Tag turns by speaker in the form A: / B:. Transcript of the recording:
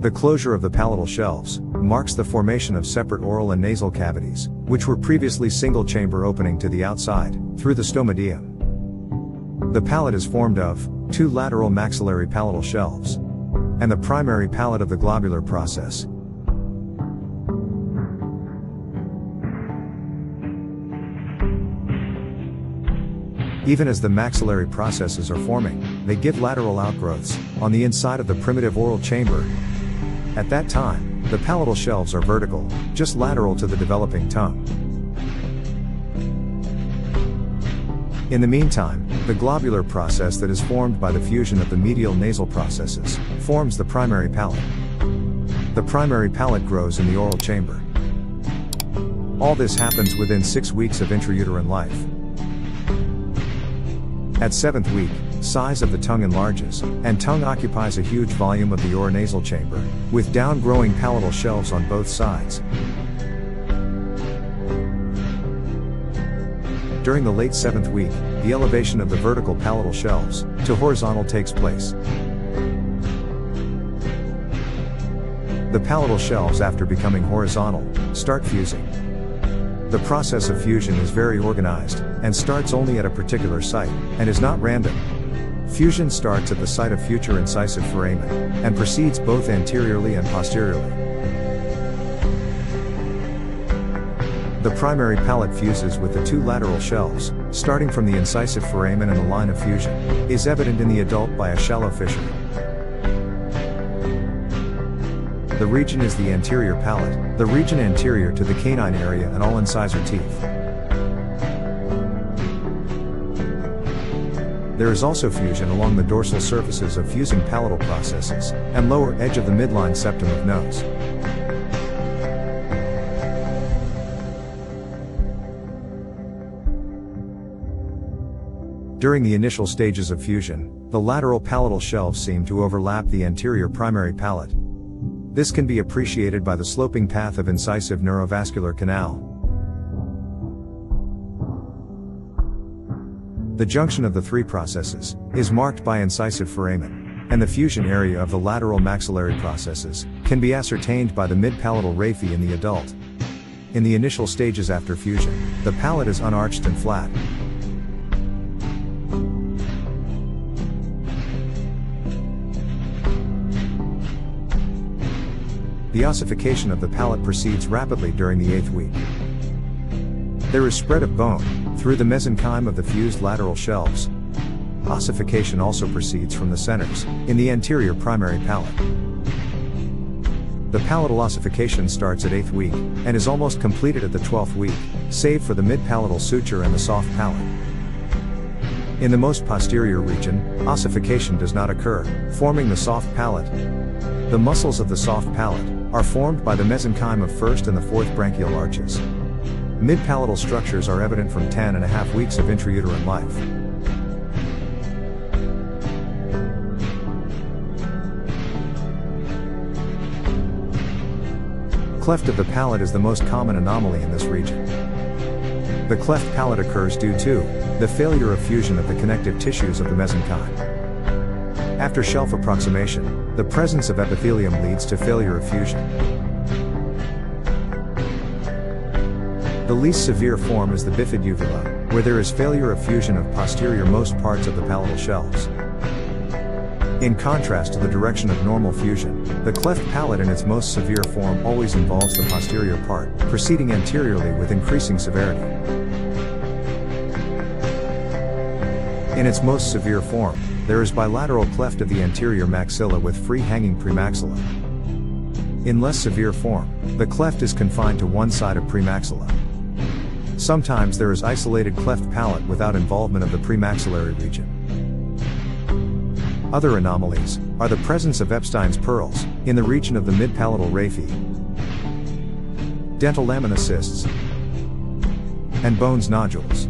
A: The closure of the palatal shelves marks the formation of separate oral and nasal cavities, which were previously single-chamber opening to the outside, through the stomadeum. The palate is formed of 2 lateral maxillary palatal shelves and the primary palate of the globular process. Even as the maxillary processes are forming, they give lateral outgrowths on the inside of the primitive oral chamber. At that time, the palatal shelves are vertical, just lateral to the developing tongue. In the meantime, the globular process that is formed by the fusion of the medial nasal processes forms the primary palate. The primary palate grows in the oral chamber. All this happens within 6 weeks of intrauterine life. At 7th week, size of the tongue enlarges, and tongue occupies a huge volume of the oronasal chamber, with down-growing palatal shelves on both sides. During the late 7th week, the elevation of the vertical palatal shelves to horizontal takes place. The palatal shelves, after becoming horizontal, start fusing. The process of fusion is very organized, and starts only at a particular site, and is not random. Fusion starts at the site of future incisive foramen, and proceeds both anteriorly and posteriorly. The primary palate fuses with the 2 lateral shelves, starting from the incisive foramen and the line of fusion, is evident in the adult by a shallow fissure. The region is the anterior palate, the region anterior to the canine area and all incisor teeth. There is also fusion along the dorsal surfaces of fusing palatal processes, and lower edge of the midline septum of nose. During the initial stages of fusion, the lateral palatal shelves seem to overlap the anterior primary palate. This can be appreciated by the sloping path of incisive neurovascular canal. The junction of the 3 processes is marked by incisive foramen, and the fusion area of the lateral maxillary processes can be ascertained by the mid-palatal raphe in the adult. In the initial stages after fusion, the palate is unarched and flat. The ossification of the palate proceeds rapidly during the 8th week. There is spread of bone through the mesenchyme of the fused lateral shelves. Ossification also proceeds from the centers in the anterior primary palate. The palatal ossification starts at 8th week and is almost completed at the 12th week, save for the mid-palatal suture and the soft palate. In the most posterior region, ossification does not occur, forming the soft palate. The muscles of the soft palate are formed by the mesenchyme of 1st and the 4th branchial arches. Mid-palatal structures are evident from 10.5 weeks of intrauterine life. Cleft of the palate is the most common anomaly in this region. The cleft palate occurs due to the failure of fusion of the connective tissues of the mesenchyme. After shelf approximation, the presence of epithelium leads to failure of fusion. The least severe form is the bifid uvula, where there is failure of fusion of posterior most parts of the palatal shelves. In contrast to the direction of normal fusion, the cleft palate in its most severe form always involves the posterior part, proceeding anteriorly with increasing severity. In its most severe form, there is bilateral cleft of the anterior maxilla with free-hanging premaxilla. In less severe form, the cleft is confined to one side of premaxilla. Sometimes there is isolated cleft palate without involvement of the premaxillary region. Other anomalies are the presence of Epstein's pearls in the region of the mid-palatal raphe, dental lamina cysts, and bones nodules.